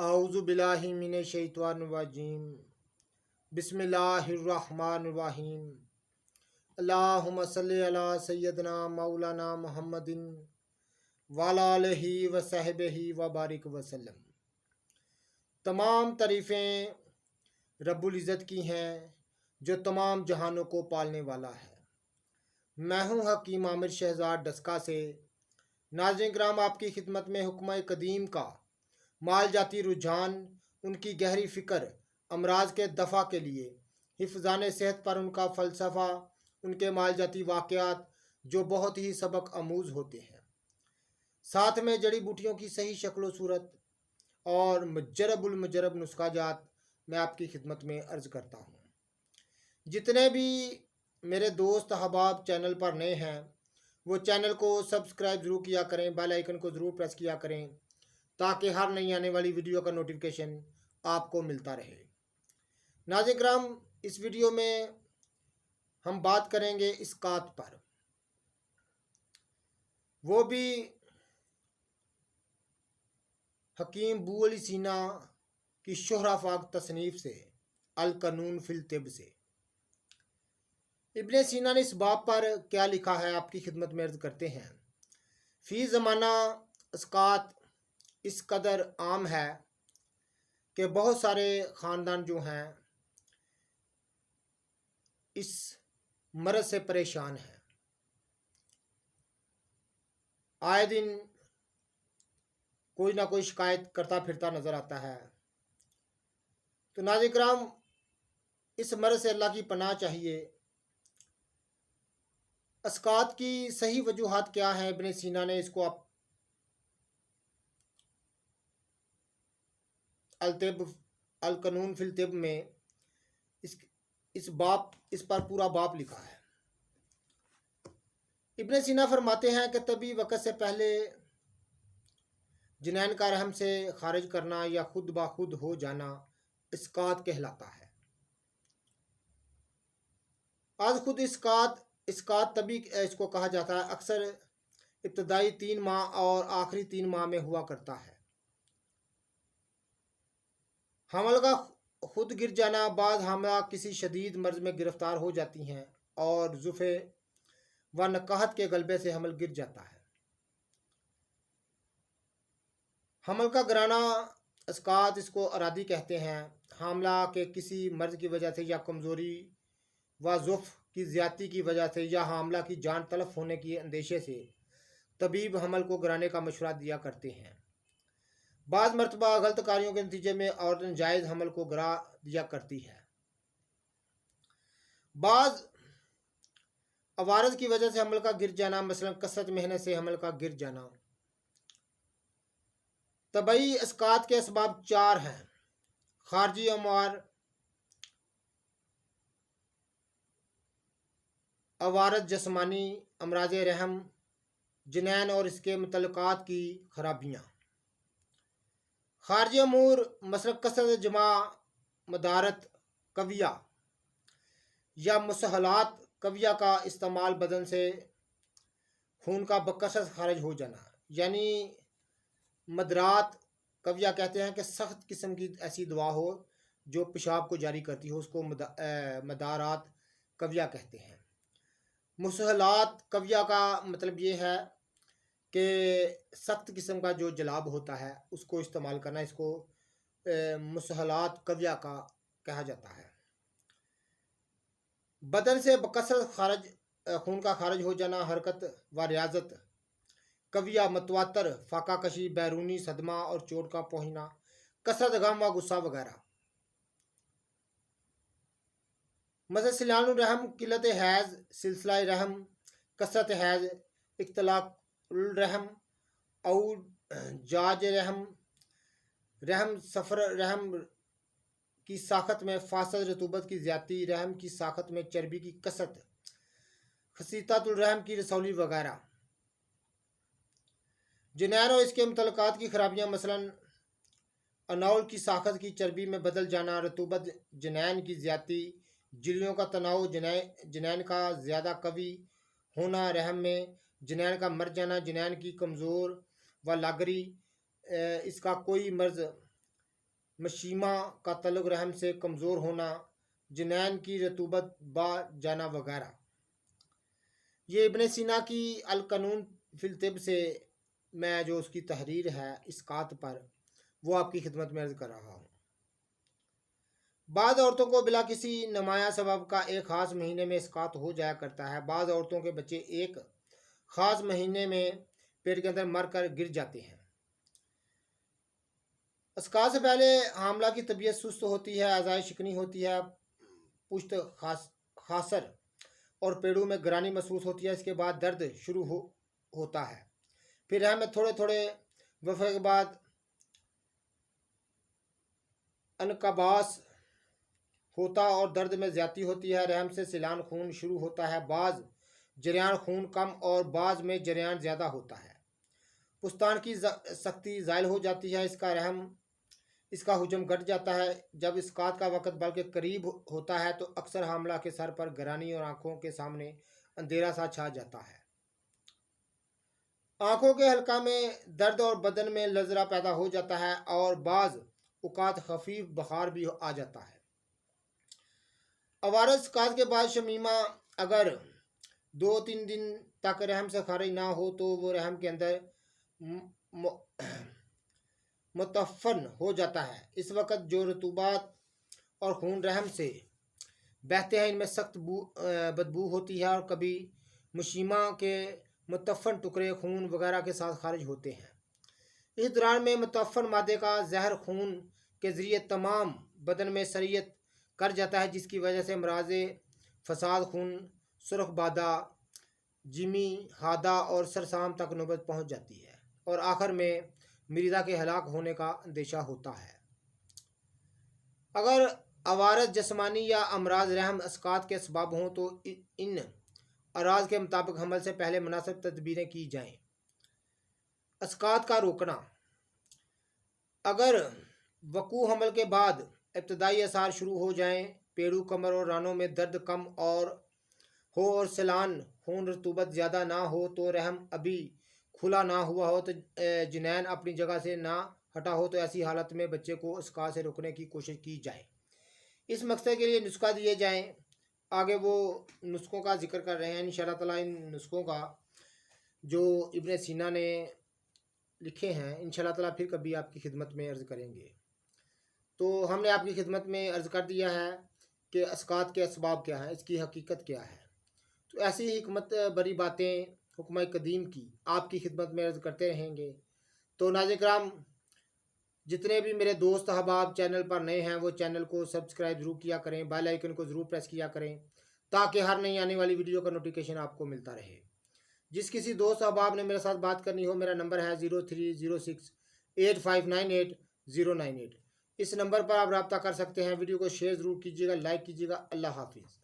अऊज़ु बिल्लाहि मिनश शैतानिर रजीम। बिस्मिल्लाहिर्रहमानिर रहीम। अल्लाहुम्मा सल्लि अला सय्यदना मौलाना मुहम्मदिन वाला आलिहि व सहबिहि व बारिक वसल्लम। तमाम तारीफ़ें रब्बुल इज़्ज़त की हैं जो तमाम जहानों को पालने वाला है। मैं हूँ हकीम आमिर शहजाद डस्का से। नाज़रीन किराम, आपकी खिदमत में हुक्म कदीम का माल जाती रुझान, उनकी गहरी फ़िक्र, अमराज के दफ़ा के लिए हिफ़्ज़ान सेहत पर उनका फ़लसफ़ा, उनके माल जाती वाक़यात जो बहुत ही सबक आमूज़ होते हैं, साथ में जड़ी बूटियों की सही शक्ल सूरत और मुजरबुल मुजरब नुस्खा जात मैं आपकी खिदमत में अर्ज़ करता हूँ। जितने भी मेरे दोस्त अहबाब चैनल पर नए हैं वो चैनल को सब्सक्राइब ज़रूर किया करें, बेल आइकन को ज़रूर प्रेस किया करें ताकि हर नई आने वाली वीडियो का नोटिफिकेशन आपको मिलता रहे। नाज़रीन किराम, इस वीडियो में हम बात करेंगे इस्कात पर, वो भी हकीम बू अली सीना की शोहरा फाक तसनीफ़ से, अल कानून फिल तिब से। इब्ने सीना ने इस बाब पर क्या लिखा है आपकी खिदमत में अर्ज़ करते हैं। फ़ी ज़माना इस्कात इस कदर आम है कि बहुत सारे ख़ानदान जो हैं इस मर्ज़ से परेशान हैं। आए दिन कोई ना कोई शिकायत करता फिरता नज़र आता है। तो नाज़रीन किराम, इस मर्ज़ से अल्लाह की पनाह चाहिए। इस्कात की सही वजूहात क्या हैं, इब्ने सीना ने इसको आप अल तिब अल कानून फिल तिब में इस पर पूरा बाप लिखा है। इब्ने सीना फरमाते हैं कि तभी वक़्त से पहले जिनैन का रहम से खारिज करना या खुद ब खुद हो जाना इस्कात कहलाता है। आज खुद इस्कात तभी इसको कहा जाता है, अक्सर इब्तदाई 3 माह और आखिरी 3 माह में हुआ करता है। हमल का खुद गिर जाना, बाद हमला किसी शदीद मर्ज में गिरफ्तार हो जाती हैं और जुफ़े व नकाहत के गलबे से हमल गिर जाता है। हमल का गिराना इस्कात, इसको अरादी कहते हैं। हामला के किसी मर्ज की वजह से या कमज़ोरी व ज़ुफ़ की ज़्यादती की वजह से या हामला की जान तलफ होने की अंदेशे से तबीब हमल को गिराने का मशवरा दिया करते हैं। बाज़ मरतबा गलत कार्यों के नतीजे में औरत जायज़ हमल को गिरा दिया करती है। बाज़ अवारद की वजह से हमल का गिर जाना, मसलन कसरत मेहनत से हमल का गिर जाना। तबई इस्कात के असबाब 4 हैं। खारजी अमवार, अवारद जस्मानी, अमराज रहम, जिनैन और इसके मुतल्लक़ात की खराबियाँ। खारजी अमूर मसलन कसरत जमा, मदारत कविया या मुसहलात कविया का इस्तेमाल, बदन से खून का बकसरत खारिज हो जाना, यानी मदरात कविया कहते हैं कि सख्त किस्म की ऐसी दवा हो जो पेशाब को जारी करती हो, उसको मदारात कविया कहते हैं। मुसहलात कविया का मतलब ये है कि सख्त किस्म का जो जलाब होता है उसको इस्तेमाल करना, इसको मुसहलात कविया का कहा जाता है। बदन से बकसरत खून का खारिज हो जाना, हरकत व रियाजत कविया, मतवातर फाका कशी, बैरूनी सदमा और चोट का पहुँचना, कसरत गम व गुस्सा वगैरह। मसलन सिलानुर रहम, किल्लत हैज़, सिलसिला रहम, कसरत हैज़, इख्तिलाकुल रहम और जाज रहम, रहम सफ़र रहम की साखत में फासद रतूबत की ज़्यादती, रहम की साखत में चर्बी की कसरत, खसीतातुल रहम की रसौली वगैरह। जिनैन और इसके मुतल्लक़ात की खराबियाँ, मसलन अनौल की साखत की चर्बी में बदल जाना, रतूबत, जिनैन की ज़्यादती, झिल्लियों का तनाव, जिनैन का ज़्यादा कवी होना, रहम में जिनैन का मर जाना, जिनैन की कमज़ोर व लागरी, इसका कोई मर्ज़ مشیمہ کا تعلق رحم سے کمزور ہونا، جنین کی رطوبت با جانا وغیرہ۔ یہ ابن سینا کی القانون فی الطب سے میں جو اس کی تحریر ہے اسقاط پر، وہ آپ کی خدمت میں عرض کر رہا ہوں۔ بعض عورتوں کو بلا کسی نمایاں سبب کا ایک خاص مہینے میں اسقاط ہو جایا کرتا ہے۔ بعض عورتوں کے بچے ایک خاص مہینے میں پیٹ کے اندر مر کر گر جاتے ہیں۔ اسقاط سے پہلے حاملہ کی طبیعت سست ہوتی ہے، اعضاء شکنی ہوتی ہے، پشت خاصر اور پیڑوں میں گرانی محسوس ہوتی ہے۔ اس کے بعد درد شروع ہوتا ہے، پھر رحم میں تھوڑے تھوڑے وقفے کے بعد انقباض ہوتا اور درد میں زیادتی ہوتی ہے۔ رحم سے سیلان خون شروع ہوتا ہے، بعض جریان خون کم اور بعض میں جریان زیادہ ہوتا ہے۔ پستان کی سختی زائل ہو جاتی ہے، اس کا حجم گھٹ جاتا ہے۔ جب اسقاط کا وقت بلکہ قریب ہوتا ہے تو اکثر حاملہ کے سر پر گرانی اور آنکھوں کے سامنے اندھیرا سا چھا جاتا ہے۔ آنکھوں کے حلقہ میں درد اور بدن میں لرزہ پیدا ہو جاتا ہے اور بعض اوقات خفیف بخار بھی آ جاتا ہے۔ عوارض اسقاط کے بعد شمیمہ اگر 2-3 دن تک رحم سے خارج نہ ہو تو وہ رحم کے اندر متفن ہو جاتا ہے۔ اس وقت جو رطوبات اور خون رحم سے بہتے ہیں ان میں سخت بدبو ہوتی ہے اور کبھی مشیمہ کے متفن ٹکڑے خون وغیرہ کے ساتھ خارج ہوتے ہیں۔ اس دوران میں متفن مادے کا زہر خون کے ذریعے تمام بدن میں سریعت کر جاتا ہے، جس کی وجہ سے امراض فساد خون، سرخ بادہ، جمی ہادہ اور سرسام تک نوبت پہنچ جاتی ہے اور آخر میں مریضہ کے ہلاک ہونے کا اندیشہ ہوتا ہے۔ اگر عوارض جسمانی یا امراض رحم اسقاط کے اسباب ہوں تو ان اعراض کے مطابق حمل سے پہلے مناسب تدبیریں کی جائیں۔ اسقاط کا روکنا: اگر وقوع حمل کے بعد ابتدائی آثار شروع ہو جائیں، پیڑوں، کمر اور رانوں میں درد کم ہو اور سیلان خون رطوبت زیادہ نہ ہو تو رحم ابھی کھلا نہ ہوا ہو تو جنین اپنی جگہ سے نہ ہٹا ہو تو ایسی حالت میں بچے کو اسقاط سے روکنے کی کوشش کی جائے۔ اس مقصد کے لیے نسخہ دیے جائیں، آگے وہ نسخوں کا ذکر کر رہے ہیں۔ انشاءاللہ تعالیٰ ان نسخوں کا جو ابن سینا نے لکھے ہیں انشاءاللہ تعالیٰ پھر کبھی آپ کی خدمت میں عرض کریں گے۔ تو ہم نے آپ کی خدمت میں عرض کر دیا ہے کہ اسقاط کے اسباب کیا ہیں، اس کی حقیقت کیا ہے۔ تو ایسی ہی حکمت بری باتیں حکمہ قدیم کی آپ کی خدمت میں عرض کرتے رہیں گے۔ تو ناظرین کرام، جتنے بھی میرے دوست احباب چینل پر نئے ہیں وہ چینل کو سبسکرائب ضرور کیا کریں، بیل آئیکن کو ضرور پریس کیا کریں تاکہ ہر نئی آنے والی ویڈیو کا نوٹیفیکیشن آپ کو ملتا رہے۔ جس کسی دوست احباب نے میرے ساتھ بات کرنی ہو، میرا نمبر ہے 03068598 098۔ اس نمبر پر آپ رابطہ کر سکتے ہیں۔ ویڈیو کو شیئر ضرور کیجیے گا، لائک کیجیے گا۔ اللہ حافظ۔